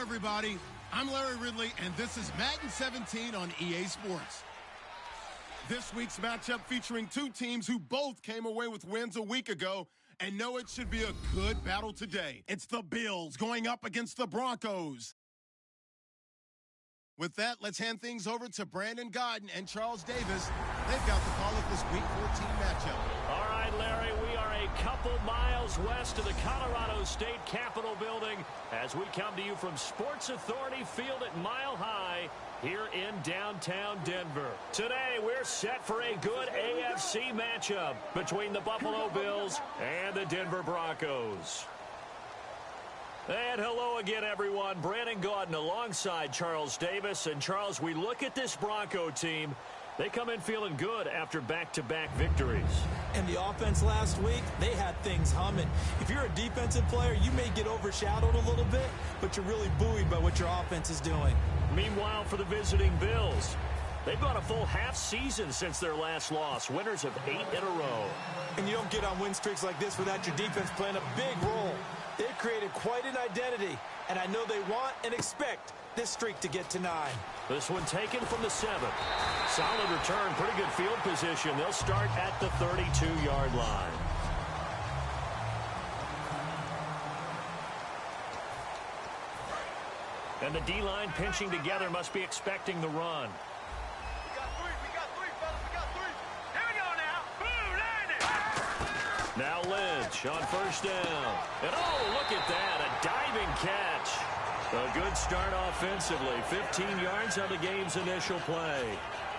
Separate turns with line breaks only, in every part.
everybody. I'm Larry Ridley, and this is Madden 17 on EA Sports. This week's matchup featuring two teams who both came away with wins a week ago and know it should be a good battle today. It's the Bills going up against the Broncos. With that, let's hand things over to Brandon Godden and Charles Davis. They've got the call of this Week 14 matchup.
All right, Larry, we are a couple miles west of the Colorado State Capitol building as we come to you from Sports Authority Field at Mile High here in downtown Denver. Today, we're set for a good AFC matchup between the Buffalo Bills and the Denver Broncos. And hello again, everyone. Brandon Gaudin alongside Charles Davis. And, Charles, we look at this Bronco team. They come in feeling good after back-to-back victories.
And the offense last week, they had things humming. If you're a defensive player, you may get overshadowed a little bit, but you're really buoyed by what your offense is doing.
Meanwhile, for the visiting Bills, they've gone a full half season since their last loss. Winners of 8 in a row.
And you don't get on win streaks like this without your defense playing a big role. They've created quite an identity, and I know they want and expect this streak to get to 9.
This one taken from the 7. Solid return, pretty good field position. They'll start at the 32-yard line. And the D-line pinching together must be expecting the run. Now Lynch on first down. And oh, look at that, a diving catch. A good start offensively. 15 yards on the game's initial play.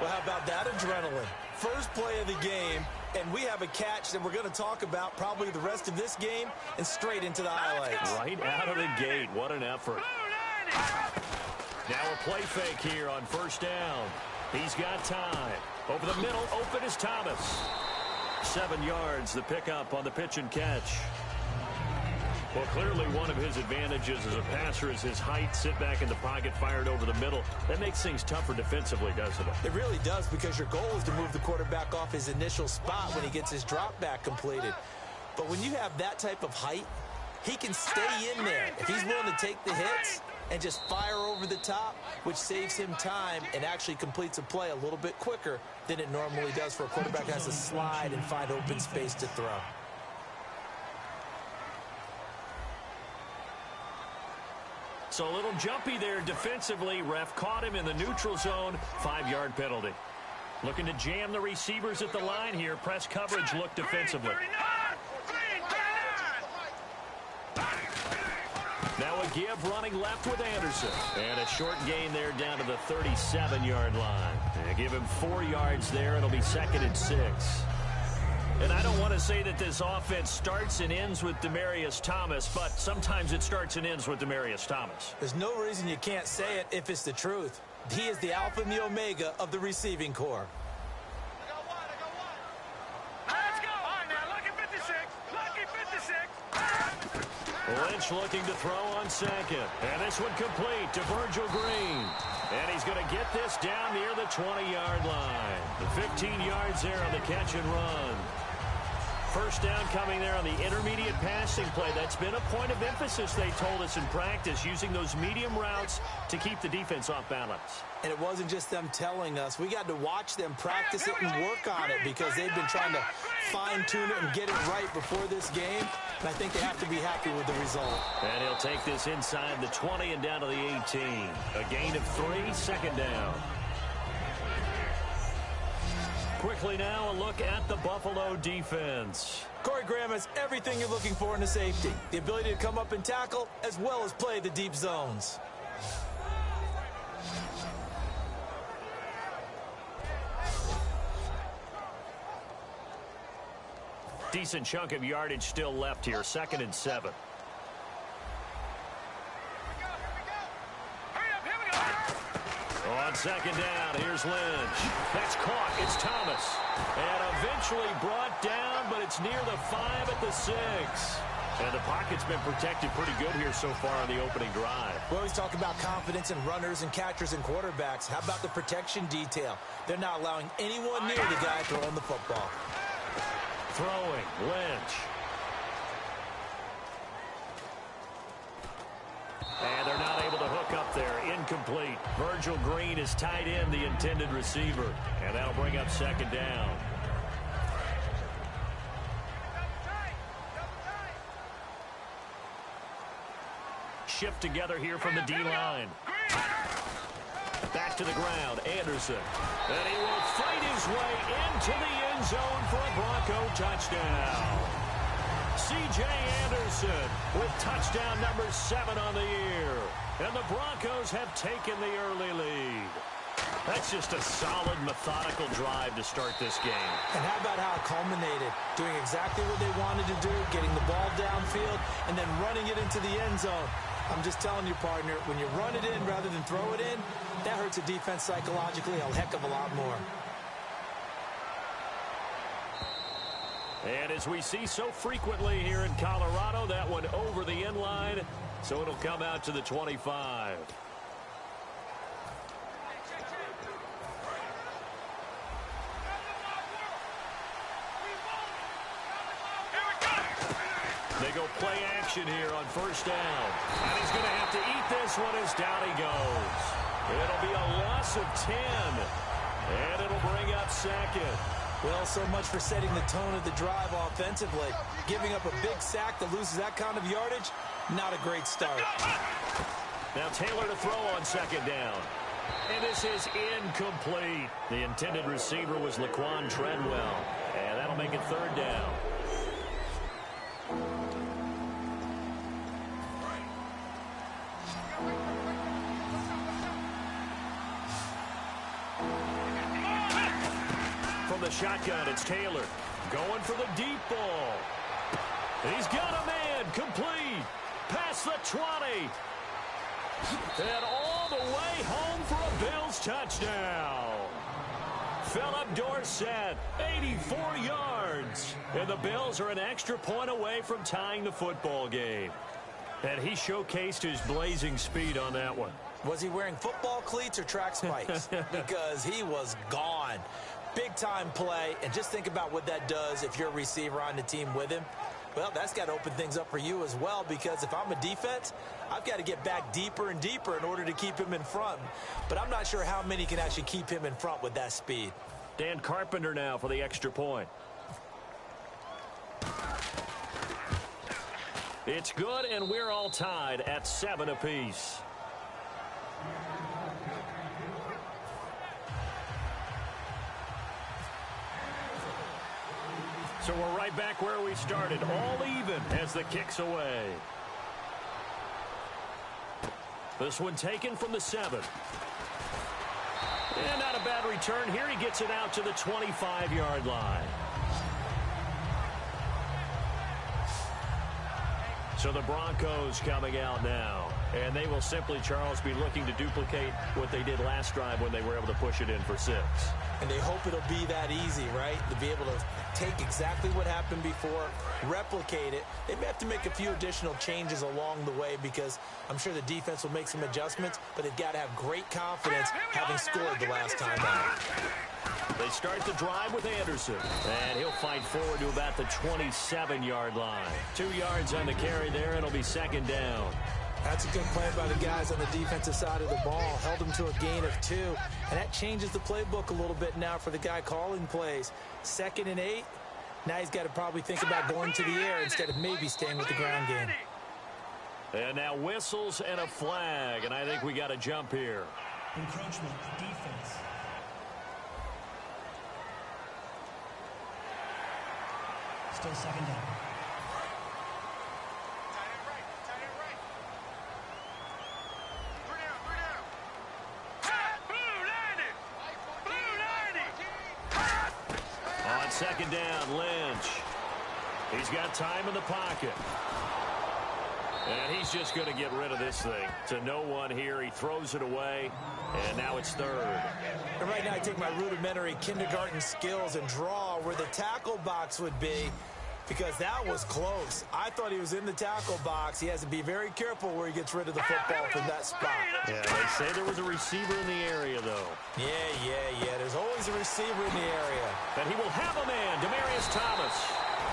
Well, how about that adrenaline? First play of the game, and we have a catch that we're going to talk about probably the rest of this game and straight into the highlights.
Right out of the gate, what an effort. Now a play fake here on first down. He's got time. Over the middle, open is Thomas. 7 yards, the pickup on the pitch and catch. Well, clearly one of his advantages as a passer is his height. Sit back in the pocket, fired over the middle. That makes things tougher defensively, doesn't it?
It really does, because your goal is to move the quarterback off his initial spot when he gets his drop back completed. But when you have that type of height, he can stay in there. If he's willing to take the hits and just fire over the top, which saves him time and actually completes a play a little bit quicker than it normally does for a quarterback that has to slide and find open space to throw.
So a little jumpy there defensively. Ref caught him in the neutral zone. 5-yard penalty. Looking to jam the receivers at the line here. Press coverage look defensively. Now a give running left with Anderson. And a short gain there down to the 37-yard line. And give him 4 yards there. It'll be 2nd and 6. And I don't want to say that this offense starts and ends with Demaryius Thomas, but sometimes it starts and ends with Demaryius Thomas.
There's no reason you can't say it if it's the truth. He is the alpha and the omega of the receiving corps.
Let's go. All right, now, lucky 56. Lucky 56.
Lynch looking to throw on second. And this one complete to Virgil Green. And he's going to get this down near the 20-yard line. The 15 yards there on the catch and run. First down coming there on the intermediate passing play. That's been a point of emphasis, they told us in practice, using those medium routes to keep the defense off balance.
And it wasn't just them telling us. We got to watch them practice it and work on it, because they've been trying to fine-tune it and get it right before this game. And I think they have to be happy with the result.
And he'll take this inside the 20 and down to the 18. A gain of 3, 2nd down. Quickly now, a look at the Buffalo defense.
Corey Graham has everything you're looking for in a safety. The ability to come up and tackle, as well as play the deep zones.
Decent chunk of yardage still left here. 2nd and 7. On 2nd down, here's Lynch. That's caught. It's Thomas. And eventually brought down, but it's near the 5 at the 6. And the pocket's been protected pretty good here so far on the opening drive.
We always talk about confidence in runners and catchers and quarterbacks. How about the protection detail? They're not allowing anyone near the guy throwing the football.
Throwing, Lynch. And they're not able to hook incomplete. Virgil Green is tied in, the intended receiver. And that'll bring up second down. Shift together here from the D-line. Back to the ground, Anderson. And he will fight his way into the end zone for a Bronco touchdown. C.J. Anderson with touchdown number 7 on the year. And the Broncos have taken the early lead. That's just a solid, methodical drive to start this game.
And how about how it culminated? Doing exactly what they wanted to do, getting the ball downfield, and then running it into the end zone. I'm just telling you, partner, when you run it in rather than throw it in, that hurts a defense psychologically a heck of a lot more.
And as we see so frequently here in Colorado, that one over the end line, so it'll come out to the 25. They go play action here on first down. And he's going to have to eat this one as down he goes. It'll be a loss of 10. And it'll bring up second.
Well, so much for setting the tone of the drive offensively. Giving up a big sack that loses that kind of yardage, not a great start.
Now Taylor to throw on second down. And this is incomplete. The intended receiver was Laquan Treadwell. And that'll make it third down. From the shotgun, it's Taylor. Going for the deep ball. He's got a man. Complete. Past the 20. And all the way home for a Bills touchdown. Philip Dorsett, 84 yards. And the Bills are an extra point away from tying the football game. And he showcased his blazing speed on that one.
Was he wearing football cleats or track spikes? Because he was gone. Big-time play, and just think about what that does if you're a receiver on the team with him. Well, that's got to open things up for you as well, because if I'm a defense, I've got to get back deeper and deeper in order to keep him in front. But I'm not sure how many can actually keep him in front with that speed.
Dan Carpenter now for the extra point. It's good, and we're all tied at 7 apiece. So we're right back where we started, all even as the kick's away. This one taken from the 7. And not a bad return here. He gets it out to the 25-yard line. So the Broncos coming out now. And they will simply, Charles, be looking to duplicate what they did last drive when they were able to push it in for 6.
And they hope it'll be that easy, right? To be able to take exactly what happened before, replicate it. They may have to make a few additional changes along the way because I'm sure the defense will make some adjustments, but they've got to have great confidence having scored the last time out.
They start the drive with Anderson, and he'll fight forward to about the 27-yard line. 2 yards on the carry there. It'll be second down.
That's a good play by the guys on the defensive side of the ball. Held them to a gain of 2. And that changes the playbook a little bit now for the guy calling plays. 2nd and 8. Now he's got to probably think about going to the air instead of maybe staying with the ground game.
And now whistles and a flag. And I think we got a jump here.
Encroachment, defense. Still second down.
On second down, Lynch. He's got time in the pocket. And he's just going to get rid of this thing. To no one here. He throws it away. And now it's third.
And right now I take my rudimentary kindergarten skills and draw where the tackle box would be, because that was close. I thought he was in the tackle box. He has to be very careful where he gets rid of the football from that spot.
Yeah, they say there was a receiver in the area, though.
Yeah. There's always a receiver in the area.
And he will have a man, Demaryius Thomas.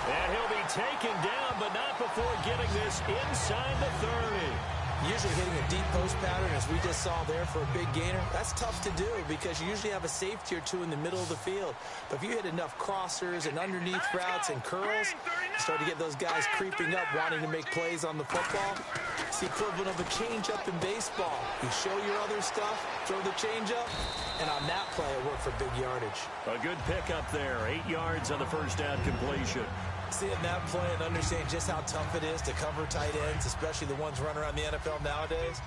And he'll be taken down, but not before getting this inside the 30.
Usually hitting a deep post pattern, as we just saw there for a big gainer, that's tough to do because you usually have a safety or two in the middle of the field. But if you hit enough crossers and underneath routes and curls, you start to get those guys creeping up, wanting to make plays on the football. It's the equivalent of a changeup in baseball. You show your other stuff, throw the changeup, and on that play, it worked for big yardage.
A good pickup there, 8 yards on the first down completion.
Seeing that play and understanding just how tough it is to cover tight ends, especially the ones running around the NFL nowadays,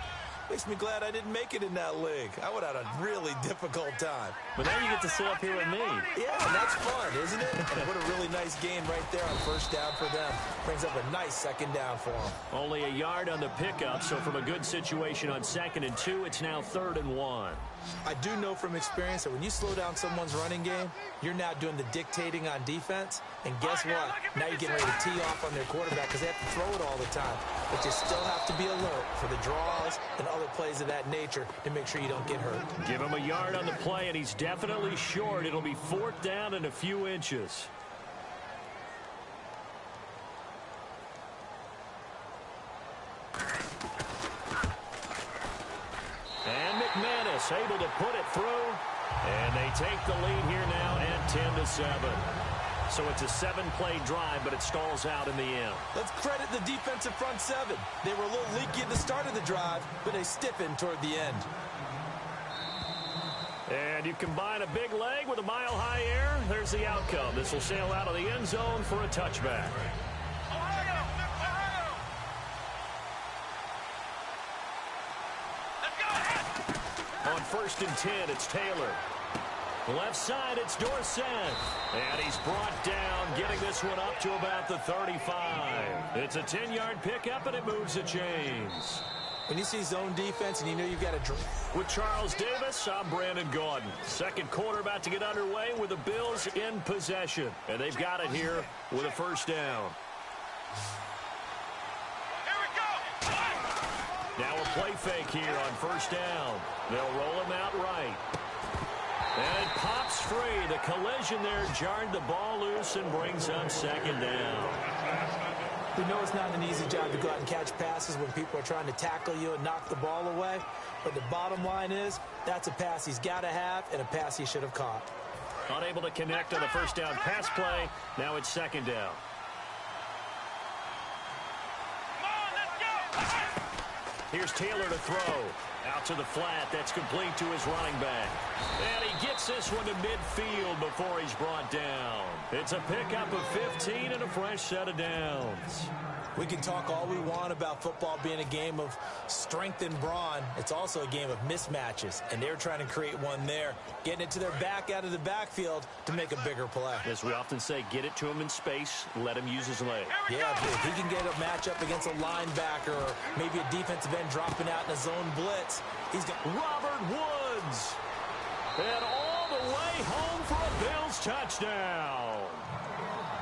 makes me glad I didn't make it in that league. I would have had a really difficult time.
But now you get to sit up here with me.
Yeah, and that's fun, isn't it? And what a really nice gain right there on first down for them. Brings up a nice second down for them.
Only a yard on the pickup, so from a good situation on 2nd and 2, it's now 3rd and 1.
I do know from experience that when you slow down someone's running game, you're now doing the dictating on defense. And guess what? Now you're getting ready to tee off on their quarterback because they have to throw it all the time. But you still have to be alert for the draws and other plays of that nature to make sure you don't get hurt.
Give him a yard on the play, and he's definitely short. It'll be 4th down and a few inches. And McManus able to put it through. And they take the lead here now at 10-7. So it's a 7-play drive, but it stalls out in the end.
Let's credit the defensive front seven. They were a little leaky at the start of the drive, but they stiffened toward the end.
And you combine a big leg with a mile-high air. There's the outcome. This will sail out of the end zone for a touchback. On 1st and 10, it's Taylor. Left side, it's Dorsett. And he's brought down, getting this one up to about the 35. It's a 10-yard pickup, and it moves the chains.
When you see zone defense and you know you've got a...
With Charles Davis, I'm Brandon Gaudin. Second quarter about to get underway with the Bills in possession. And they've got it here with a first down. Now a play fake here on first down. They'll roll him out right. And it pops free. The collision there jarred the ball loose and brings up second down.
We know it's not an easy job to go out and catch passes when people are trying to tackle you and knock the ball away. But the bottom line is, that's a pass he's got to have and a pass he should have caught.
Unable to connect on the first down pass play. Now it's second down. Here's Taylor to throw. Out to the flat. That's complete to his running back. And he gets this one to midfield before he's brought down. It's a pickup of 15 and a fresh set of downs.
We can talk all we want about football being a game of strength and brawn. It's also a game of mismatches, and they're trying to create one there, getting it to their back out of the backfield to make a bigger play.
As we often say, get it to him in space, let him use his leg.
Yeah, if he can get a matchup against a linebacker or maybe a defensive end dropping out in a zone blitz, he's got
Robert Woods. And all the way home for a Bills touchdown.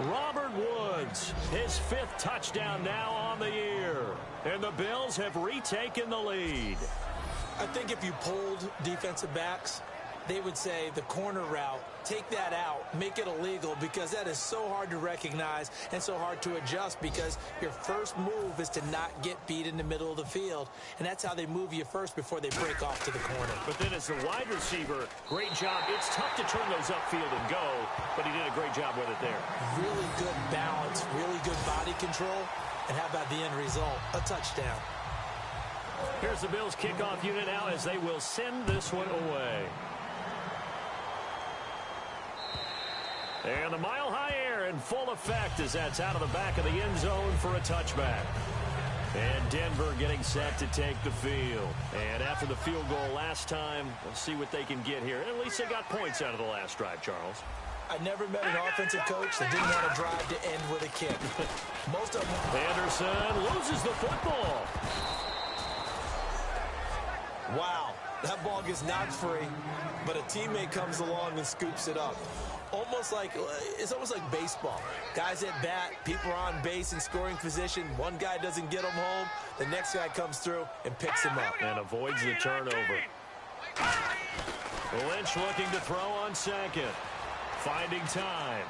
Robert Woods, his 5th touchdown now on the year. And the Bills have retaken the lead.
I think if you polled defensive backs, they would say the corner route, take that out, make it illegal, because that is so hard to recognize and so hard to adjust because your first move is to not get beat in the middle of the field. And that's how they move you first before they break off to the corner.
But then as the wide receiver, great job. It's tough to turn those upfield and go, but he did a great job with it there.
Really good balance, really good body control. And how about the end result? A touchdown.
Here's the Bills kickoff unit now as they will send this one away. And the mile-high air in full effect as that's out of the back of the end zone for a touchback. And Denver getting set to take the field. And after the field goal last time, we'll see what they can get here. At least they got points out of the last drive, Charles.
I never met an offensive coach that didn't want to drive to end with a kick. Most of them...
Anderson loses the football.
Wow, that ball gets knocked free, but a teammate comes along and scoops it up. It's almost like baseball. Guys at bat, people are on base in scoring position. One guy doesn't get him home. The next guy comes through and picks him up.
And avoids the turnover. Lynch looking to throw on second. Finding time.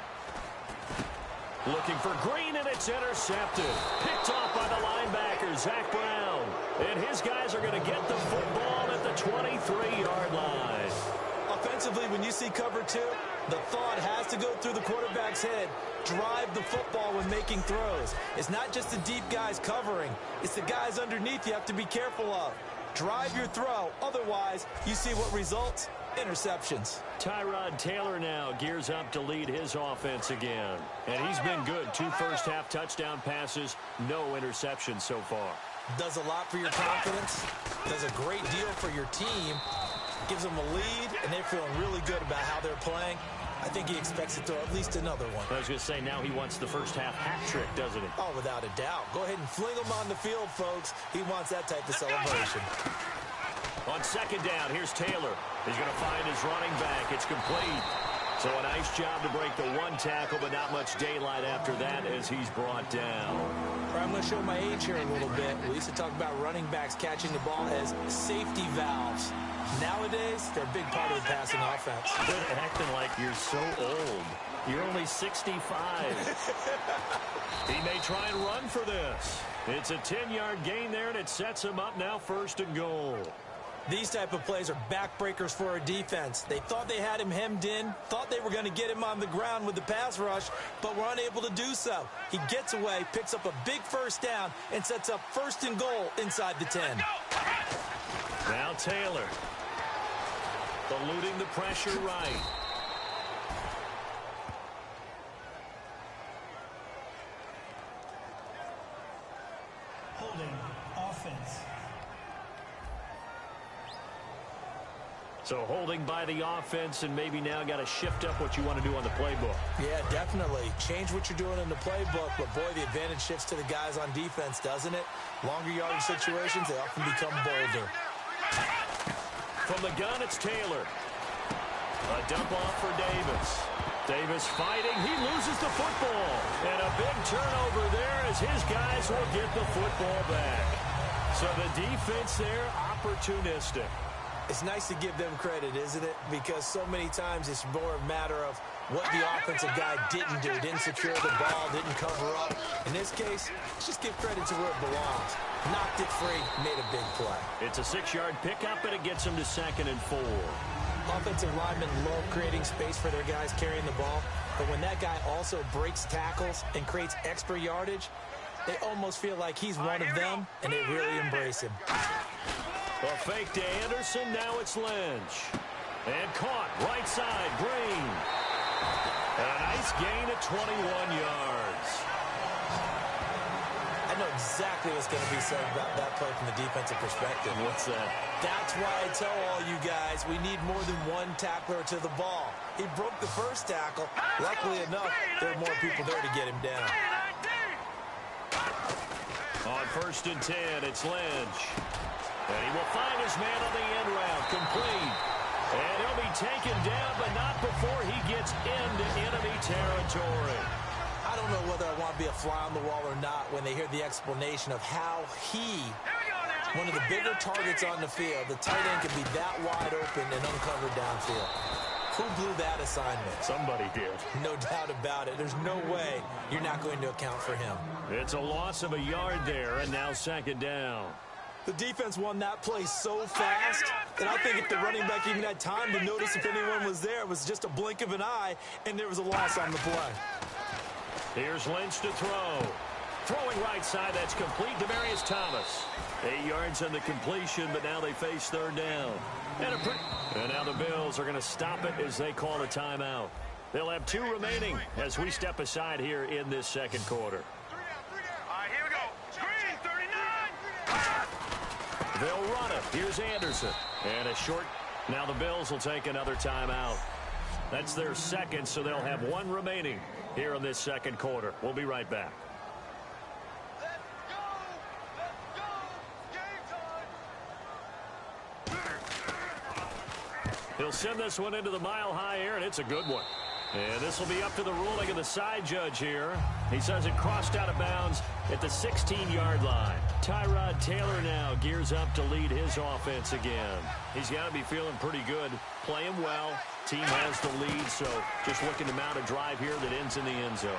Looking for Green, and it's intercepted. Picked off by the linebacker, Zach Brown. And his guys are going to get the football at the 23-yard line.
Offensively, when you see cover 2, the thought has to go through the quarterback's head. Drive the football when making throws. It's not just the deep guys covering. It's the guys underneath you have to be careful of. Drive your throw. Otherwise, you see what results? Interceptions.
Tyrod Taylor now gears up to lead his offense again. And he's been good. 2 first-half touchdown passes, no interceptions so far.
Does a lot for your confidence. Does a great deal for your team. Gives them a lead, and they're feeling really good about how they're playing. I think he expects to throw at least another one.
I was going to say, now he wants the first-half hat trick, doesn't he?
Oh, without a doubt. Go ahead and fling him on the field, folks. He wants that type of celebration.
On second down, here's Taylor. He's going to find his running back. It's complete. So a nice job to break the 1 tackle, but not much daylight after that as he's brought down.
I'm going to show my age here a little bit. We used to talk about running backs catching the ball as safety valves. Nowadays, they're a big part of the passing offense.
Quit acting like you're so old. You're only 65. He may try and run for this. It's a 10-yard gain there, and it sets him up now 1st and goal.
These type of plays are backbreakers for a defense. They thought they had him hemmed in, thought they were going to get him on the ground with the pass rush, but were unable to do so. He gets away, picks up a big first down, and sets up 1st and goal inside the 10.
Now Taylor. Eluding the pressure right.
Holding offense.
So holding by the offense, and maybe now got to shift up what you want to do on the playbook.
Yeah, definitely. Change what you're doing in the playbook, but boy, the advantage shifts to the guys on defense, doesn't it? Longer yardage situations, they often become bolder.
From the gun, it's Taylor. A dump off for Davis. Davis fighting. He loses the football. And a big turnover there as his guys will get the football back. So the defense there, opportunistic.
It's nice to give them credit, isn't it? Because so many times it's more a matter of what the offensive guy didn't do. Didn't secure the ball, didn't cover up. In this case, let's just give credit to where it belongs. Knocked it free, made a big play.
It's a 6-yard pickup, and it gets him to 2nd and 4.
Offensive linemen love creating space for their guys carrying the ball, but when that guy also breaks tackles and creates extra yardage, they almost feel like he's one of them, and they really embrace him.
A fake to Anderson, now it's Lynch. And caught, right side, Green. And a nice gain at 21 yards.
I know exactly what's going to be said about that play from the defensive perspective.
What's that?
That's why I tell all you guys we need more than one tackler to the ball. He broke the first tackle. Luckily enough, there are more people there to get him down.
On 1st and 10, it's Lynch. And he will find his man on the end route, complete. And he'll be taken down, but not before he gets into enemy territory.
I don't know whether I want to be a fly on the wall or not when they hear the explanation of how he, one of the bigger targets on the field, the tight end can be that wide open and uncovered downfield. Who blew that assignment?
Somebody did.
No doubt about it. There's no way you're not going to account for him.
It's a loss of a yard there, and now 2nd down.
The defense won that play so fast that I think if the running back even had time to notice if anyone was there, it was just a blink of an eye, and there was a loss on the play.
Here's Lynch to throw. Throwing right side, that's complete. Demaryius Thomas. 8 yards on the completion, but now they face 3rd down. And now the Bills are going to stop it as they call a timeout. They'll have 2 remaining as we step aside here in this 2nd quarter. They'll run it. Here's Anderson. And a short. Now the Bills will take another timeout. That's their 2nd, so they'll have 1 remaining here in this 2nd quarter. We'll be right back. He'll send this one into the mile-high air, and it's a good one. And this will be up to the ruling of the side judge here. He says it crossed out of bounds at the 16-yard line. Tyrod Taylor now gears up to lead his offense again. He's got to be feeling pretty good, playing well. Team has the lead, so just looking to mount a drive here that ends in the end zone.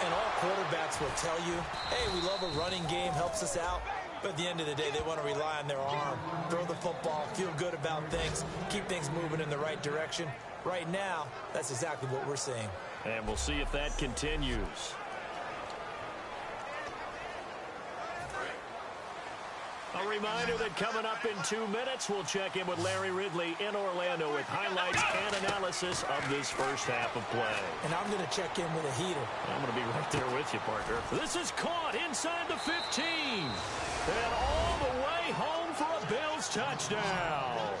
And all quarterbacks will tell you, hey, we love a running game, helps us out. But at the end of the day, they want to rely on their arm, throw the football, feel good about things, keep things moving in the right direction. Right now, that's exactly what we're seeing.
And we'll see if that continues. A reminder that coming up in 2 minutes, we'll check in with Larry Ridley in Orlando with highlights and analysis of this first half of play.
And I'm going to check in with a heater.
I'm going to be right there with you, partner. This is caught inside the 15. And all the way home for a Bills touchdown.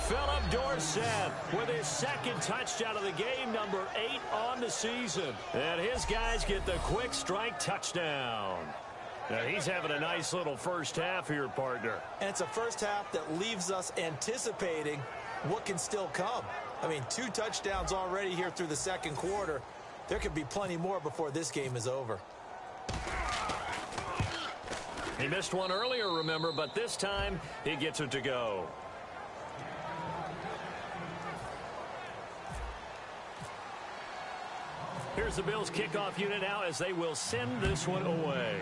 Philip Dorsett with his second touchdown of the game, number 8 on the season. And his guys get the quick strike touchdown. Now, he's having a nice little first half here, partner.
And it's a first half that leaves us anticipating what can still come. I mean, 2 touchdowns already here through the second quarter. There could be plenty more before this game is over.
He missed one earlier, remember, but this time he gets it to go. Here's the Bills kickoff unit now as they will send this one away.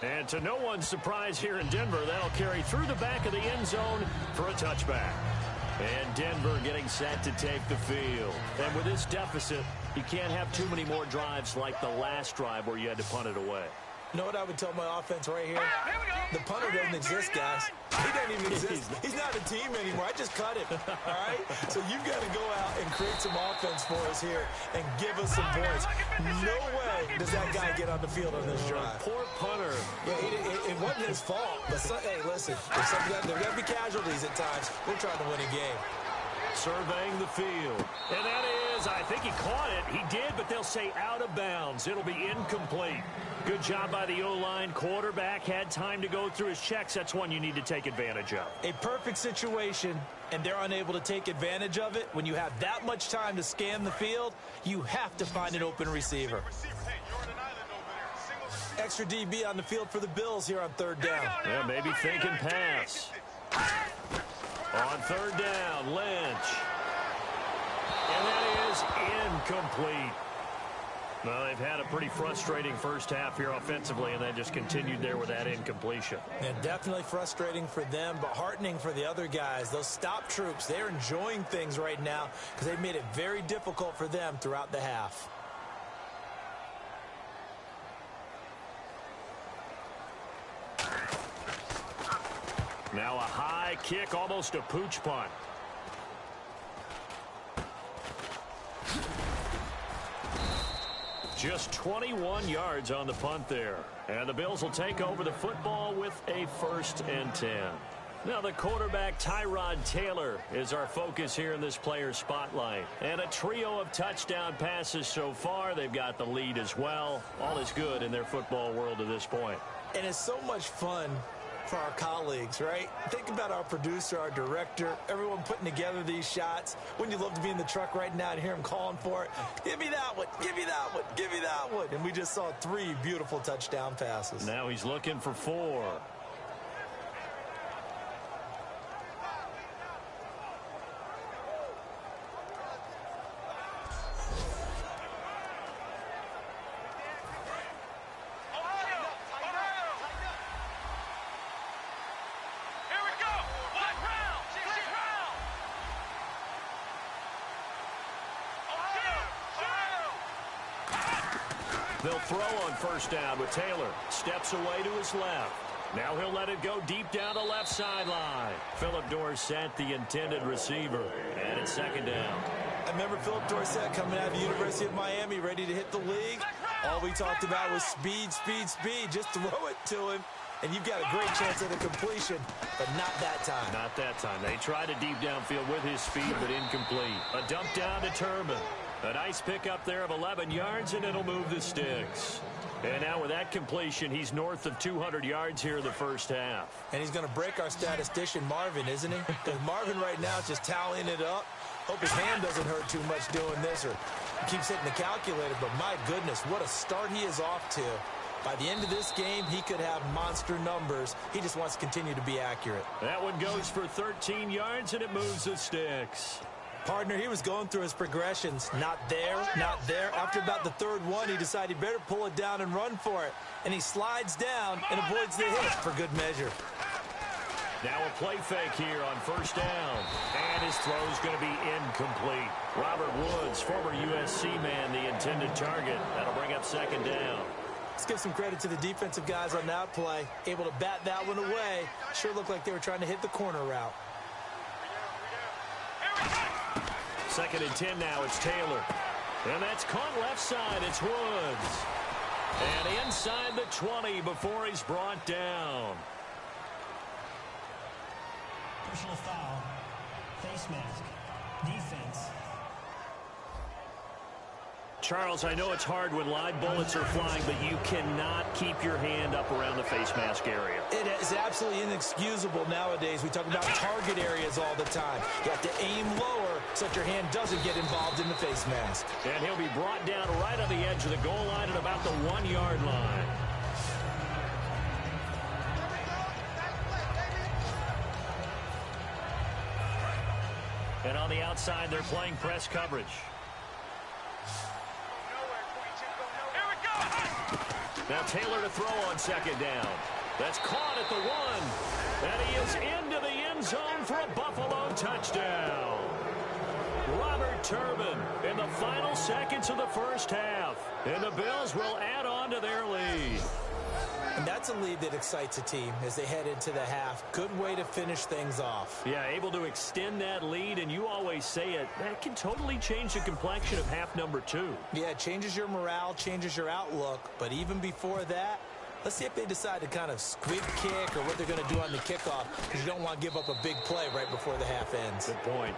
And to no one's surprise here in Denver, that'll carry through the back of the end zone for a touchback. And Denver getting set to take the field. And with this deficit, you can't have too many more drives like the last drive where you had to punt it away.
You know what I would tell my offense right here? The punter doesn't exist, guys. He doesn't even exist. He's not a team anymore. I just cut him, all right? So you've got to go out and create some offense for us here and give us some points. No way does that guy get on the field on this drive.
Poor punter.
Yeah, it wasn't his fault. But hey, listen, there's going to be casualties at times. We're trying to win a game.
Surveying the field. And that is, I think he caught it. He did, but they'll say out of bounds. It'll be incomplete. Good job by the O-line. Quarterback had time to go through his checks. That's one you need to take advantage of.
A perfect situation, and they're unable to take advantage of it. When you have that much time to scan the field, you have to find an open receiver. Extra DB on the field for the Bills here on third down.
Yeah, maybe thinking pass. On third down, Lynch. And that is incomplete. Well, they've had a pretty frustrating first half here offensively, and they just continued there with that incompletion.
And definitely frustrating for them, but heartening for the other guys. Those stop troops, they're enjoying things right now because they've made it very difficult for them throughout the half.
Now a high kick, almost a pooch punt. Just 21 yards on the punt there. And the Bills will take over the football with a 1st and 10. Now the quarterback, Tyrod Taylor, is our focus here in this player spotlight. And a trio of touchdown passes so far. They've got the lead as well. All is good in their football world at this point.
And it's so much fun for our colleagues, right? Think about our producer, our director, everyone putting together these shots. Wouldn't you love to be in the truck right now and hear him calling for it? Give me that one, give me that one, give me that one. And we just saw 3 beautiful touchdown passes.
Now he's looking for 4. They'll throw on first down with Taylor. Steps away to his left. Now he'll let it go deep down the left sideline. Philip Dorsett, the intended receiver. And it's 2nd down.
I remember Philip Dorsett coming out of the University of Miami, ready to hit the league. All we talked about was speed, speed, speed. Just throw it to him, and you've got a great chance at a completion, but not that time.
Not that time. They tried a deep downfield with his speed, but incomplete. A dump down to Turman. A nice pickup there of 11 yards, and it'll move the sticks. And now with that completion, he's north of 200 yards here in the first half.
And he's going to break our statistician, Marvin, isn't he? Because Marvin right now is just tallying it up. Hope his hand doesn't hurt too much doing this, or he keeps hitting the calculator. But my goodness, what a start he is off to. By the end of this game, he could have monster numbers. He just wants to continue to be accurate.
That one goes for 13 yards, and it moves the sticks.
Partner, he was going through his progressions. Not there, not there. After about the third one, he decided he better pull it down and run for it. And he slides down and avoids the hit for good measure.
Now a play fake here on first down. And his throw's going to be incomplete. Robert Woods, former USC man, the intended target. That'll bring up second down.
Let's give some credit to the defensive guys on that play. Able to bat that one away. Sure looked like they were trying to hit the corner route.
Second and 10 now. It's Taylor. And that's caught left side. It's Woods. And inside the 20 before he's brought down.
Personal foul. Face mask. Defense.
Charles, I know it's hard when live bullets are flying, but you cannot keep your hand up around the face mask area.
It is absolutely inexcusable nowadays. We talk about target areas all the time. You have to aim lower so that your hand doesn't get involved in the face mask.
And he'll be brought down right on the edge of the goal line at about the 1-yard line. And on the outside, they're playing press coverage. Now Taylor to throw on second down. That's caught at the 1. And he is into the end zone for a Buffalo touchdown. Robert Turbin in the final seconds of the first half. And the Bills will add on to their lead.
And that's a lead that excites a team as they head into the half. Good way to finish things off.
Yeah, able to extend that lead, and you always say it, that can totally change the complexion of half number 2.
Yeah, it changes your morale, changes your outlook. But even before that, let's see if they decide to kind of squib kick or what they're going to do on the kickoff, because you don't want to give up a big play right before the half ends.
Good point.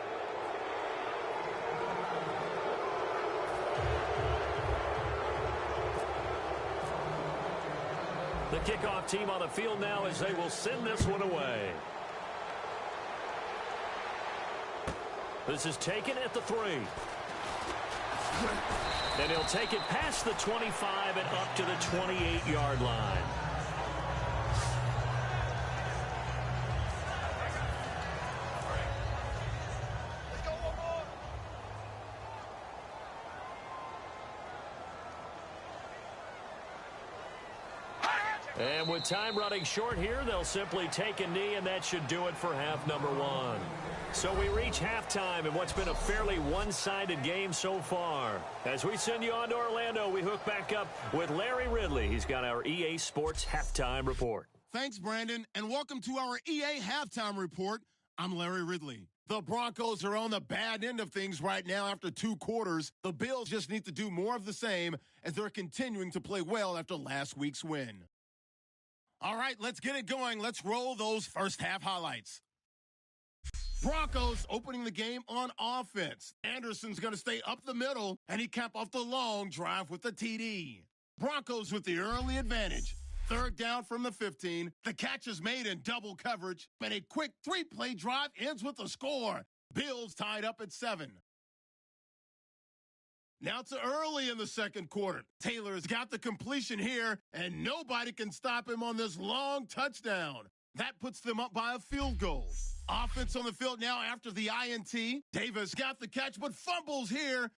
The kickoff team on the field now as they will send this one away. This is taken at the 3. And he'll take it past the 25 and up to the 28-yard line. And with time running short here, they'll simply take a knee, and that should do it for half number 1. So we reach halftime in what's been a fairly one-sided game so far. As we send you on to Orlando, we hook back up with Larry Ridley. He's got our EA Sports Halftime Report.
Thanks, Brandon, and welcome to our EA Halftime Report. I'm Larry Ridley. The Broncos are on the bad end of things right now after 2 quarters. The Bills just need to do more of the same as they're continuing to play well after last week's win. All right, let's get it going. Let's roll those first half highlights. Broncos opening the game on offense. Anderson's going to stay up the middle, and he capped off the long drive with the TD. Broncos with the early advantage. 3rd down from the 15. The catch is made in double coverage, and a quick 3-play drive ends with a score. Bills tied up at 7. Now to early in the second quarter. Taylor's got the completion here, and nobody can stop him on this long touchdown. That puts them up by a field goal. Offense on the field now after the INT. Davis got the catch, but fumbles here.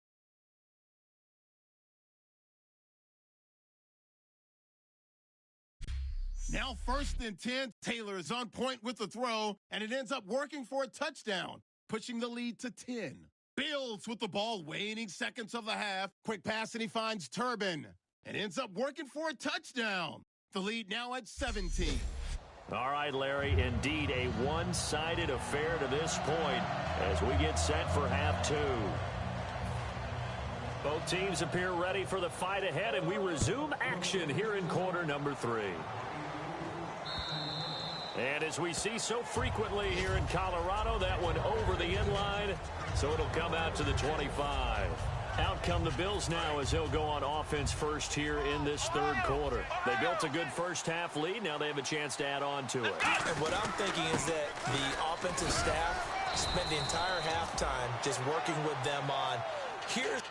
Now 1st and 10. Taylor is on point with the throw, and it ends up working for a touchdown, pushing the lead to 10. Bills with the ball, waning seconds of the half. Quick pass, and he finds Turbin. And ends up working for a touchdown. The lead now at 17.
All right, Larry, indeed a one-sided affair to this point as we get set for half 2. Both teams appear ready for the fight ahead, and we resume action here in quarter number 3. And as we see so frequently here in Colorado, that one over the end line, so it'll come out to the 25. Out come the Bills now as they'll go on offense first here in this 3rd quarter. They built a good first half lead. Now they have a chance to add on to it.
And what I'm thinking is that the offensive staff spent the entire halftime just working with them on here's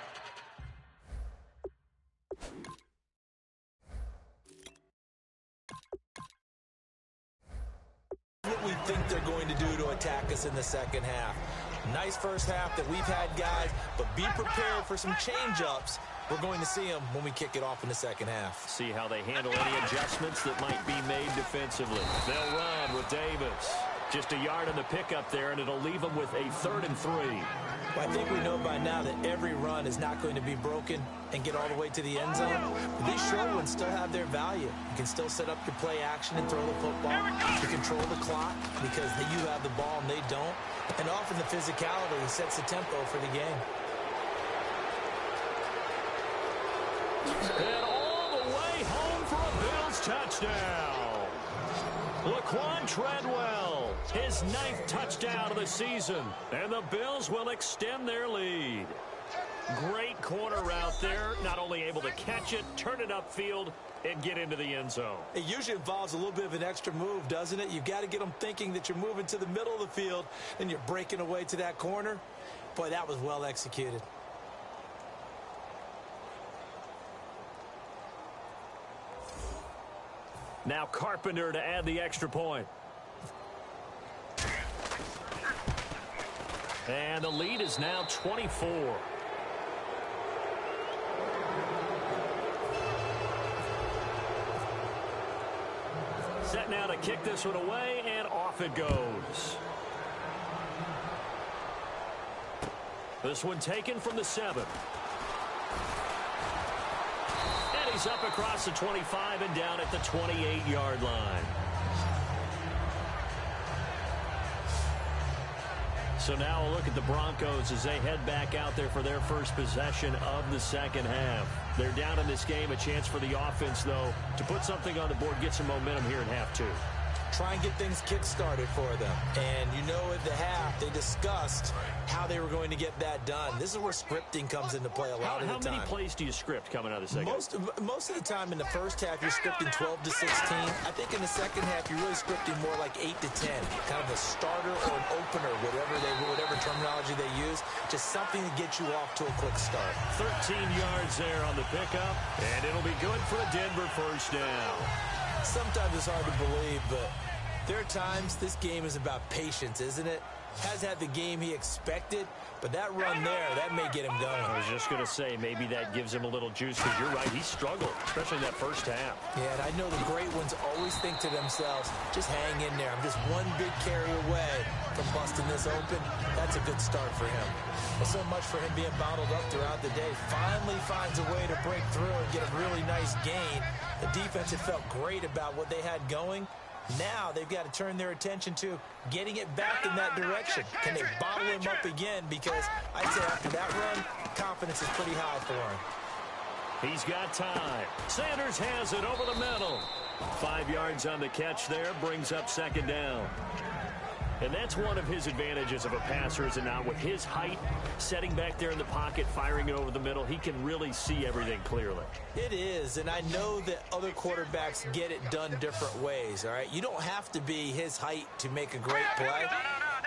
what we think they're going to do to attack us in the second half. Nice first half that we've had, guys, but be prepared for some change-ups. We're going to see them when we kick it off in the second half.
See how they handle any adjustments that might be made defensively. They'll run with Davis. Just a yard on the pickup there, and it'll leave them with a 3rd and 3.
Well, I think we know by now that every run is not going to be broken and get all the way to the end zone. But these short ones still have their value. You can still set up your play action and throw the football. You control the clock because you have the ball and they don't. And often the physicality sets the tempo for the game.
And all the way home for a Bills touchdown. Laquan Treadwell, his 9th touchdown of the season. And the Bills will extend their lead. Great corner route there. Not only able to catch it, turn it upfield, and get into the end zone.
It usually involves a little bit of an extra move, doesn't it? You've got to get them thinking that you're moving to the middle of the field and you're breaking away to that corner. Boy, that was well executed.
Now Carpenter to add the extra point. And the lead is now 24. Set now to kick this one away, and off it goes. This one taken from the 7. He's up across the 25 and down at the 28-yard line. So now a look at the Broncos as they head back out there for their first possession of the second half. They're down in this game. A chance for the offense, though, to put something on the board, get some momentum here in half 2.
Try and get things kick-started for them. And you know at the half, they discussed how they were going to get that done. This is where scripting comes into play a lot of the time.
How many plays do you script coming out of the second?
Most of the time in the first half, you're scripting 12 to 16. I think in the second half, you're really scripting more like 8 to 10. Kind of a starter or an opener, whatever terminology they use. Just something to get you off to a quick start.
13 yards there on the pickup, and it'll be good for a Denver first down.
Sometimes it's hard to believe, but there are times this game is about patience, isn't it? Has had the game he expected, but that run there, that may get him going.
I was just going to say, maybe that gives him a little juice, because you're right, he struggled, especially in that first half.
Yeah, and I know the great ones always think to themselves, just hang in there. I'm just one big carry away from busting this open. That's a good start for him. Well, so much for him being bottled up throughout the day. Finally finds a way to break through and get a really nice gain. The defense had felt great about what they had going. Now they've got to turn their attention to getting it back in that direction. Can they bottle him up again? Because I'd say after that run, confidence is pretty high for him.
He's got time. Sanders has it over the middle. 5 yards on the catch there, brings up second down. And that's one of his advantages of a passer, is it not? With his height, setting back there in the pocket, firing it over the middle, he can really see everything clearly.
It is, and I know that other quarterbacks get it done different ways, all right? You don't have to be his height to make a great play.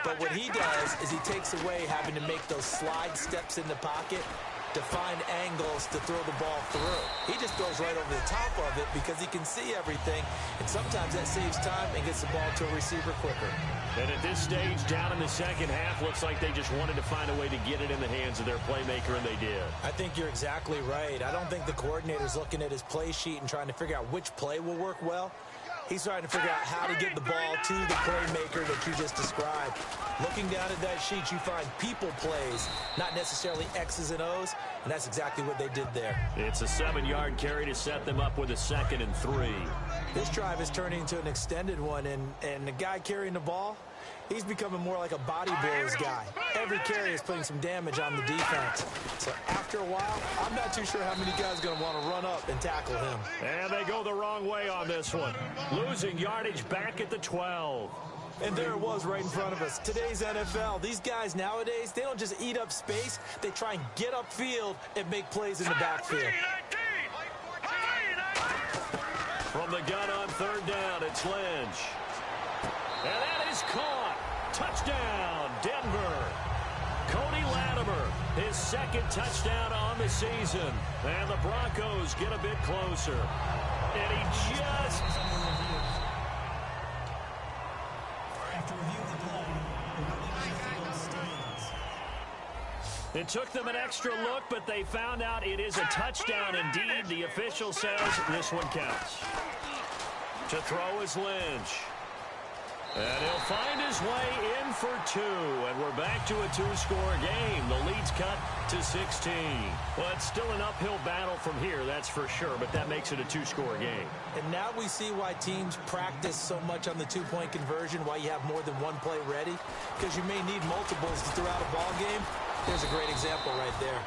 But what he does is he takes away having to make those slide steps in the pocket to find angles to throw the ball through. He just throws right over the top of it because he can see everything, and sometimes that saves time and gets the ball to a receiver quicker.
And at this stage, down in the second half, looks like they just wanted to find a way to get it in the hands of their playmaker, and they did. I think you're exactly right. I don't think the coordinator's looking at his play sheet and trying to figure out which play will work well. He's trying to figure out how to get the ball to the playmaker that you just described. Looking down at that sheet, you find people plays, not necessarily X's and O's, and that's exactly what they did there. It's a 7-yard carry to set them up with a 2nd and 3. This drive is turning into an extended one, and the guy carrying the ball, he's becoming more like a body blows guy. Every carry is putting some damage on the defense. So after a while, I'm not too sure how many guys are going to want to run up and tackle him. And they go the wrong way on this one. Losing yardage back at the 12. And there it was right in front of us. Today's NFL, these guys nowadays, they don't just eat up space. They try and get upfield and make plays in the backfield. From the gun on 3rd down, it's Lynch. And that is caught. Touchdown, Denver. Cody Latimer, his 2nd touchdown on the season. And the Broncos get a bit closer. And he just...
After review of the play, the ruling field stands.
It took them an extra look, but they found out it is a touchdown indeed. The official says this one counts. To throw is Lynch. And he'll find his way in for 2. And we're back to a 2-score game. The lead's cut to 16. Well, it's still an uphill battle from here, that's for sure, but that makes it a 2-score game.
And now we see why teams practice so much on the 2-point conversion, why you have more than one play ready, because you may need multiples throughout a ball game. There's a great example right there.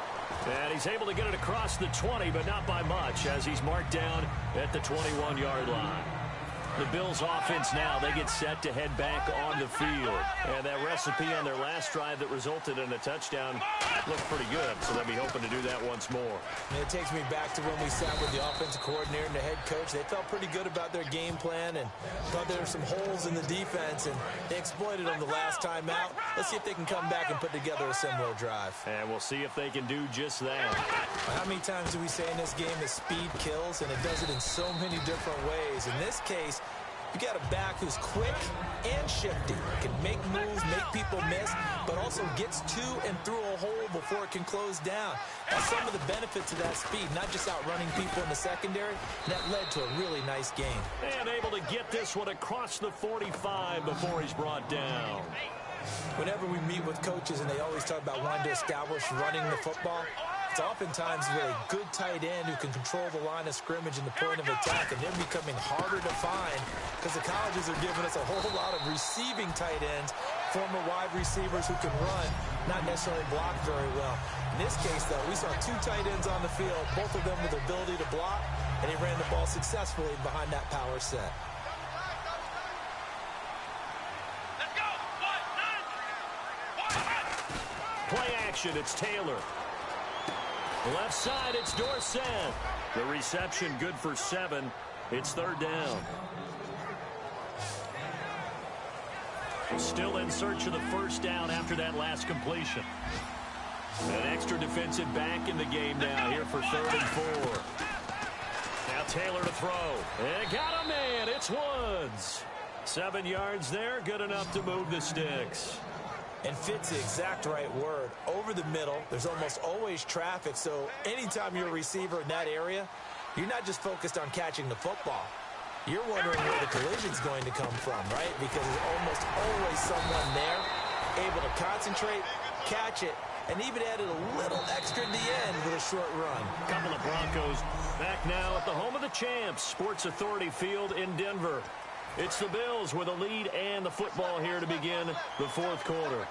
And he's able to get it across the 20, but not by much, as he's marked down at the 21-yard line. The Bills offense now, they get set to head back on the field. And that recipe on their last drive that resulted in a touchdown looked pretty good, so they'll be hoping to do that once more.
And it takes me back to when we sat with the offensive coordinator and the head coach. They felt pretty good about their game plan and thought there were some holes in the defense, and they exploited them the last time out. Let's see if they can come back and put together a similar drive.
And we'll see if they can do just that.
How many times do we say in this game that speed kills, and it does it in so many different ways? In this case, you got a back who's quick and shifty, can make moves, make people miss, but also gets to and through a hole before it can close down. That's some of the benefits of that speed, not just outrunning people in the secondary. That led to a really nice game.
And able to get this one across the 45 before he's brought down.
Whenever we meet with coaches and they always talk about wanting to establish running the football, it's oftentimes with a good tight end who can control the line of scrimmage and the point of attack, and they're becoming harder to find because the colleges are giving us a whole lot of receiving tight ends, former wide receivers who can run, not necessarily block very well. In this case, though, we saw 2 tight ends on the field, both of them with the ability to block, and he ran the ball successfully behind that power set.
Play action, it's Taylor. Left side, it's Dorsett. The reception good for 7. It's 3rd down. Still in search of the first down after that last completion. An extra defensive back in the game now here for 3rd and 4. Now Taylor to throw. And got a man. It's Woods. 7 yards there. Good enough to move the sticks.
And fit's the exact right word. Over the middle, there's almost always traffic, so anytime you're a receiver in that area, you're not just focused on catching the football. You're wondering where the collision's going to come from, right? Because there's almost always someone there able to concentrate, catch it, and even added a little extra at the end with a short run.
Couple of Broncos back now at the home of the champs, Sports Authority Field in Denver. It's the Bills with a lead and the football here to begin the 4th quarter.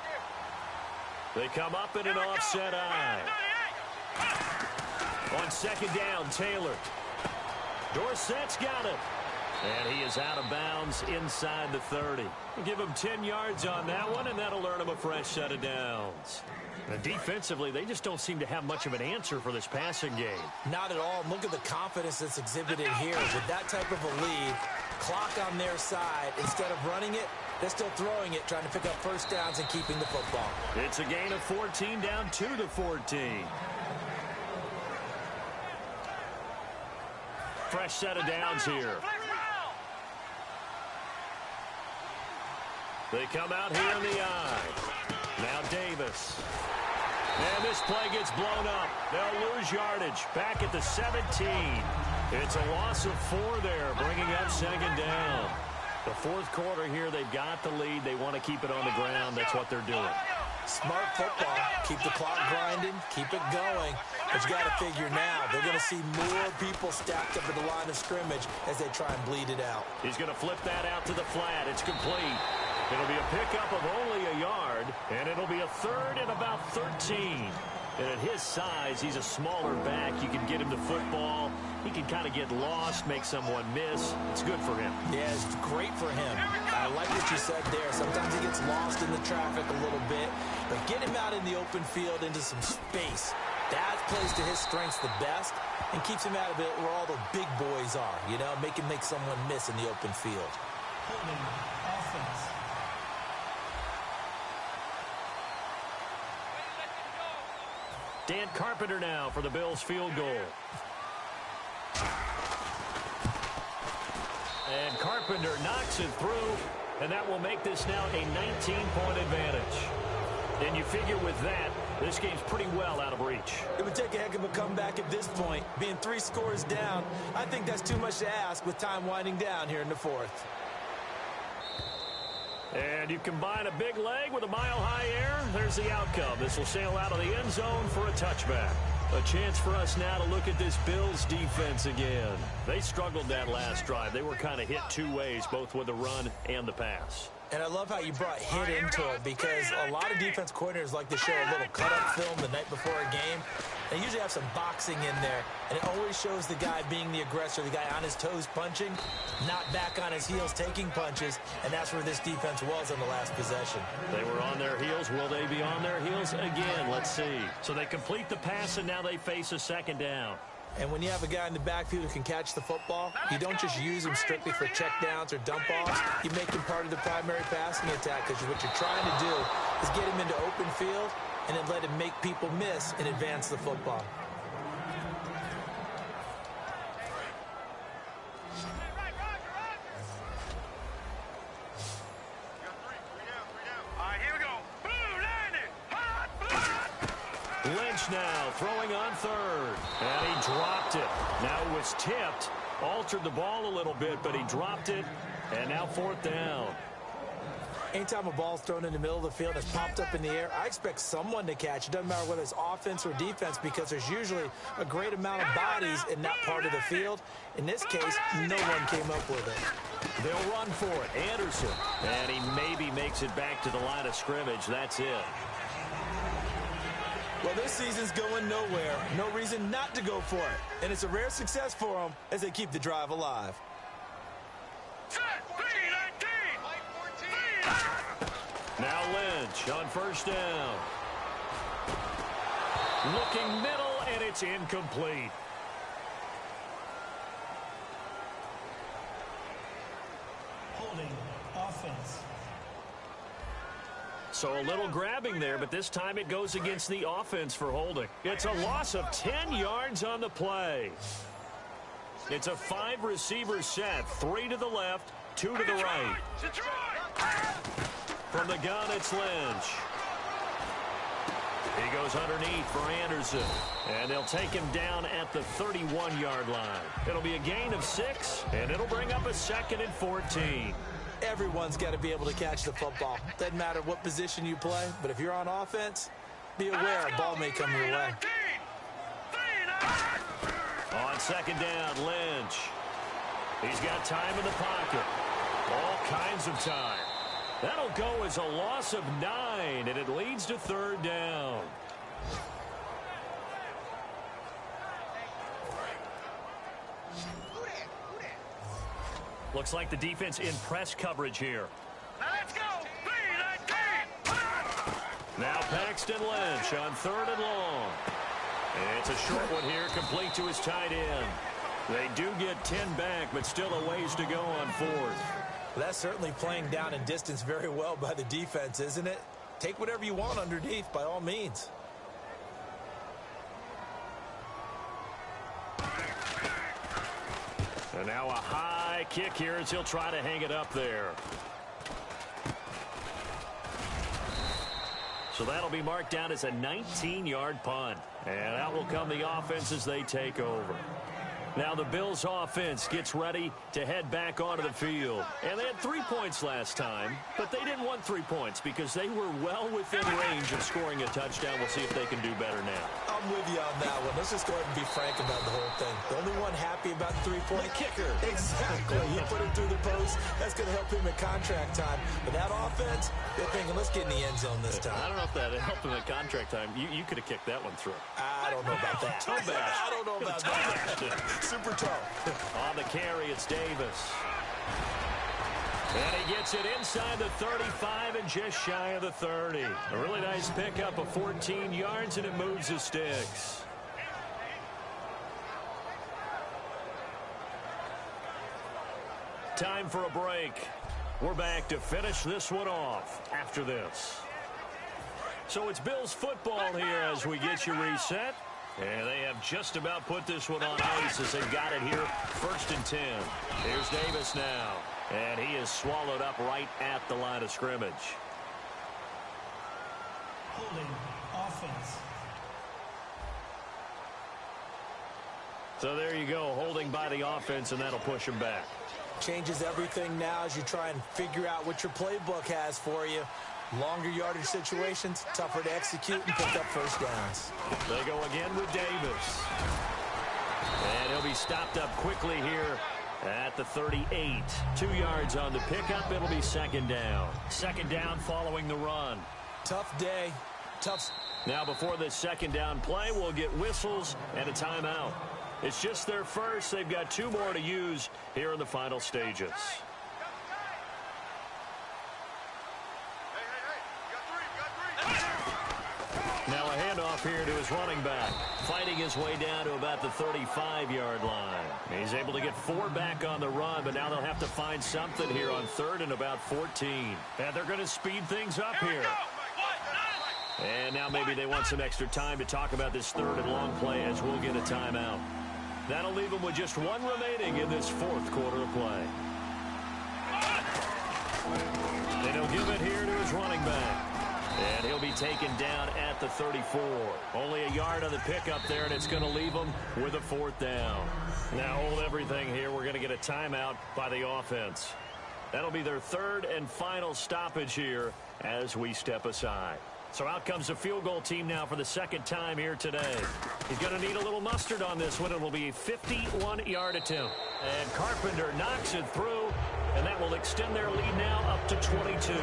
They come up in an offset eye. On 2nd down, Taylor. Dorsett's got it. And he is out of bounds inside the 30. Give him 10 yards on that one, and that'll earn him a fresh set of downs. And defensively, they just don't seem to have much of an answer for this passing game.
Not at all. Look at the confidence that's exhibited here. With that type of a lead, clock on their side, instead of running it, they're still throwing it, trying to pick up first downs and keeping the football.
It's a gain of 14 down 2 to 14. Fresh set of downs here. They come out here in the eye. Now Davis. And this play gets blown up. They'll lose yardage. Back at the 17. It's a loss of 4 there, bringing up 2nd down. The 4th quarter here, they've got the lead. They want to keep it on the ground. That's what they're doing.
Smart football. Keep the clock grinding. Keep it going. But you got to figure now, they're going to see more people stacked up at the line of scrimmage as they try and bleed it out.
He's going to flip that out to the flat. It's complete. It'll be a pickup of only a yard, and it'll be a 3rd and about 13. And at his size, he's a smaller back. You can get him the football. He can kind of get lost, make someone miss. It's good for him.
Yeah, it's great for him. I like what you said there. Sometimes he gets lost in the traffic a little bit, but get him out in the open field into some space. That plays to his strengths the best and keeps him out of it where all the big boys are, you know, make him make someone miss in the open field.
Holding offense.
Dan Carpenter now for the Bills field goal. And Carpenter knocks it through, and that will make this now a 19-point advantage. And you figure with that, This game's pretty well out of reach.
It would take a heck of a comeback at this point. Being 3 scores down, I think that's too much to ask with time winding down here in the fourth.
And you combine a big leg with a mile-high air, there's the outcome. This will sail out of the end zone for a touchback. A chance for us now to look at this Bills defense again. They struggled that last drive. They were kind of hit 2 ways, both with the run and the pass.
And I love how you brought hit into it, because a lot of defense coordinators like to show a little cut-up film the night before a game. They usually have some boxing in there, and it always shows the guy being the aggressor, the guy on his toes punching, not back on his heels taking punches, and that's where this defense was on the last possession.
They were on their heels. Will they be on their heels again? Let's see. So they complete the pass, and now they face a second down.
And when you have a guy in the backfield who can catch the football, you don't just use him strictly for checkdowns or dump-offs. You make him part of the primary passing attack, because what you're trying to do is get him into open field and then let him make people miss and advance the football.
All right, here we go. Boom, landed. Hot,
Lynch now throwing on third. And he dropped it. Now it was tipped. Altered the ball a little bit, but he dropped it. And now 4th down.
Anytime a ball's thrown in the middle of the field and it's popped up in the air, I expect someone to catch. It doesn't matter whether it's offense or defense, because there's usually a great amount of bodies in that part of the field. In this case, no one came up with it.
They'll run for it. Anderson. And he maybe makes it back to the line of scrimmage. That's it.
Well, this season's going nowhere. No reason not to go for it. And it's a rare success for them as they keep the drive alive.
Now Lynch on 1st down. Looking middle, and it's incomplete.
Holding offense.
So a little grabbing there, but this time it goes against the offense for holding. It's a loss of 10 yards on the play. It's a 5-receiver set, 3 to the left, 2 to the right. From the gun, it's Lynch. He goes underneath for Anderson. And they'll take him down at the 31-yard line. It'll be a gain of 6, and it'll bring up a 2nd and 14.
Everyone's got to be able to catch the football. Doesn't matter what position you play, but if you're on offense, be aware a ball may come your way.
On 2nd down, Lynch. He's got time in the pocket. All kinds of time. That'll go as a loss of 9, and it leads to 3rd down. Looks like the defense in press coverage here.
Now let's go.
Now Paxton Lynch on 3rd and long. And it's a short one here, complete to his tight end. They do get 10 back, but still a ways to go on 4th.
That's certainly playing down in distance very well by the defense, isn't it? Take whatever you want underneath, by all means.
And now a high kick here as he'll try to hang it up there. So that'll be marked down as a 19-yard punt. And out will come the offense as they take over. Now the Bills offense gets ready to head back onto the field. And they had 3 points last time, but they didn't want 3 points because they were well within range of scoring a touchdown. We'll see if they can do better now.
I'm with you on that one. Let's just go ahead and be frank about the whole thing. The only one happy about the 3-point
kicker.
Exactly. He put it through the post. That's going to help him at contract time. But that offense, they're thinking, let's get in the end zone this time.
I don't know if that helped him at contract time. You could have kicked that one through.
I don't know about that. I don't know about that. Super tough.
On the carry, it's Davis. And he gets it inside the 35 and just shy of the 30. A really nice pickup of 14 yards, and it moves the sticks. Time for a break. We're back to finish this one off after this. So it's Bills football here as we get you reset. And they have just about put this one on ice as they've got it here, 1st and 10. Here's Davis now. And he is swallowed up right at the line of scrimmage.
Holding Offense.
So there you go, holding by the offense, and that'll push them back.
Changes everything now as you try and figure out what your playbook has for you. Longer yardage situations, tougher to execute and pick up first downs.
They go again with Davis. And he'll be stopped up quickly here at the 38. 2 yards on the pickup. It'll be second down. Second down following the run.
Tough day. Tough.
Now before this second down play, we'll get whistles and a timeout. It's just their first. They've got 2 more to use here in the final stages. Now a handoff here to his running back, fighting his way down to about the 35-yard line. He's able to get 4 back on the run, but now they'll have to find something here on 3rd and about 14. And they're going to speed things up here. And now maybe they want some extra time to talk about this 3rd and long play as we'll get a timeout. That'll leave them with just 1 remaining in this 4th quarter of play. And he'll give it here to his running back. And he'll be taken down at the 34. Only a yard on the pickup there, and it's going to leave them with a 4th down. Now hold everything here. We're going to get a timeout by the offense. That'll be their 3rd and final stoppage here as we step aside. So out comes the field goal team now for the 2nd time here today. He's going to need a little mustard on this one. It'll be a 51-yard attempt. And Carpenter knocks it through, and that will extend their lead now up to 22.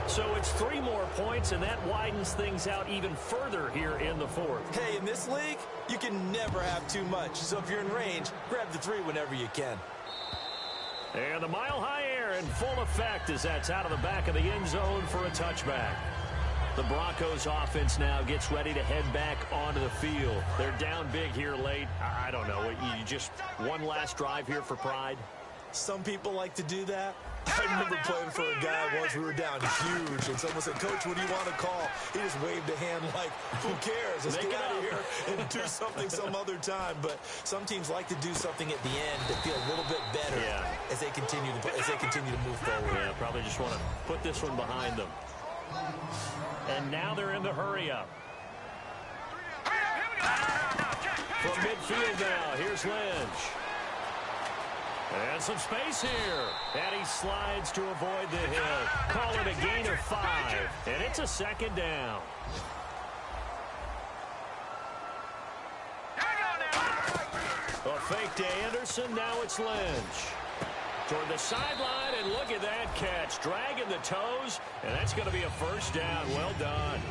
So it's 3 more points, and that widens things out even further here in the 4th.
Hey, in this league, you can never have too much. So if you're in range, grab the 3 whenever you can.
And the mile-high air in full effect as that's out of the back of the end zone for a touchback. The Broncos offense now gets ready to head back onto the field. They're down big here late. I don't know. You just one last drive here for pride?
Some people like to do that. I remember playing for a guy once. We were down huge, and someone said, "Coach, what do you want to call?" He just waved a hand like, "Who cares? Let's get out of here and do something some other time." But some teams like to do something at the end to feel a little bit better as they continue to move forward.
Yeah, probably just want to put this one behind them. And now they're in the hurry-up. From midfield now, here's Lynch. And some space here. And he slides to avoid the hit. Call it a gain of 5. And it's a 2nd down. A fake to Anderson. Now it's Lynch. Toward the sideline, and look at that catch. Dragging the toes, and that's going to be a 1st down. Well done.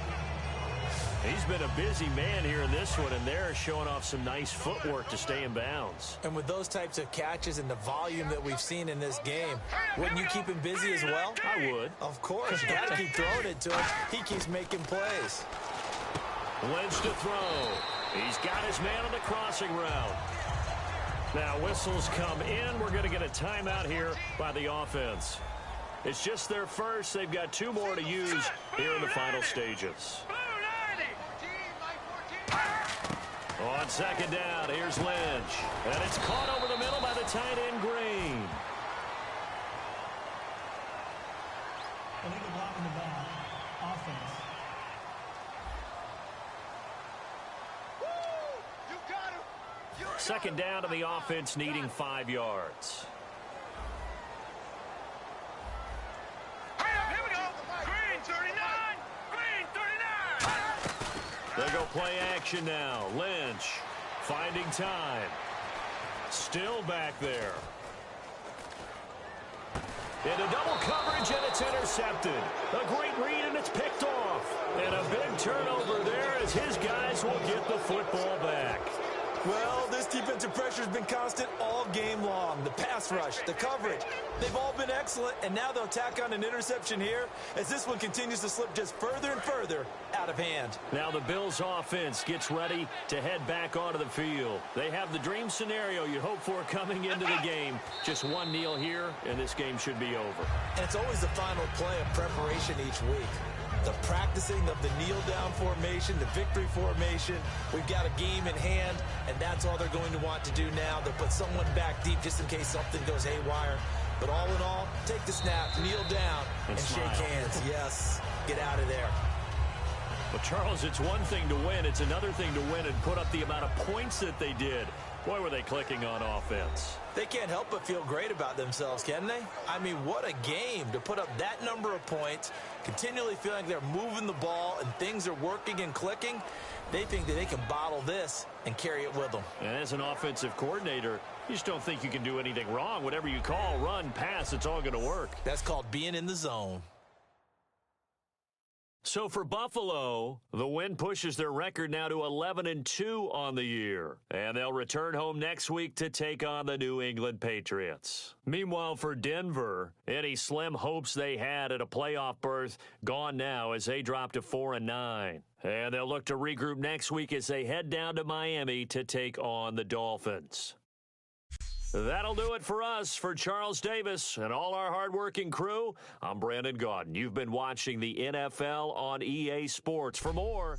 He's been a busy man here in this one, and they're showing off some nice footwork to stay in bounds.
And with those types of catches and the volume that we've seen in this game, wouldn't you keep him busy as well?
I would.
Of course. You got to keep throwing it to him. He keeps making plays.
Lynch to throw. He's got his man on the crossing route. Now whistles come in. We're going to get a timeout here by the offense. It's just their first. They've got 2 more to use here in the final stages. On 2nd down, here's Lynch. And it's caught over the middle by the tight end, Green.
Illegal block in the back. Offense.
Second down to the offense, needing 5 yards.
Here we go. Green 39. Green 39.
They go play action now. Lynch finding time. Still back there. Into double coverage, and it's intercepted. A great read, and it's picked off. And a big turnover there as his guys will get the football back.
Well, this defensive pressure has been constant all game long. The pass rush, the coverage, they've all been excellent, and now they'll tack on an interception here as this one continues to slip just further and further out of hand.
Now the Bills offense gets ready to head back onto the field. They have the dream scenario you hope for coming into the game. Just one kneel here, and this game should be over.
And it's always the final play of preparation each week. The practicing of the kneel-down formation, the victory formation. We've got a game in hand, and that's all they're going to want to do now. They'll put someone back deep just in case something goes haywire. But all in all, take the snap, kneel down, and shake hands. Yes, get out of there.
Well, Charles, it's one thing to win. It's another thing to win and put up the amount of points that they did. Boy, were they clicking on offense.
They can't help but feel great about themselves, can they? I mean, what a game to put up that number of points, continually feeling they're moving the ball and things are working and clicking. They think that they can bottle this and carry it with them.
And as an offensive coordinator, you just don't think you can do anything wrong. Whatever you call, run, pass, it's all going to work.
That's called being in the zone.
So for Buffalo, the win pushes their record now to 11-2 on the year. And they'll return home next week to take on the New England Patriots. Meanwhile, for Denver, any slim hopes they had at a playoff berth gone now as they drop to 4-9. And they'll look to regroup next week as they head down to Miami to take on the Dolphins. That'll do it for us. For Charles Davis and all our hardworking crew, I'm Brandon Gaudin. You've been watching the NFL on EA Sports. For more,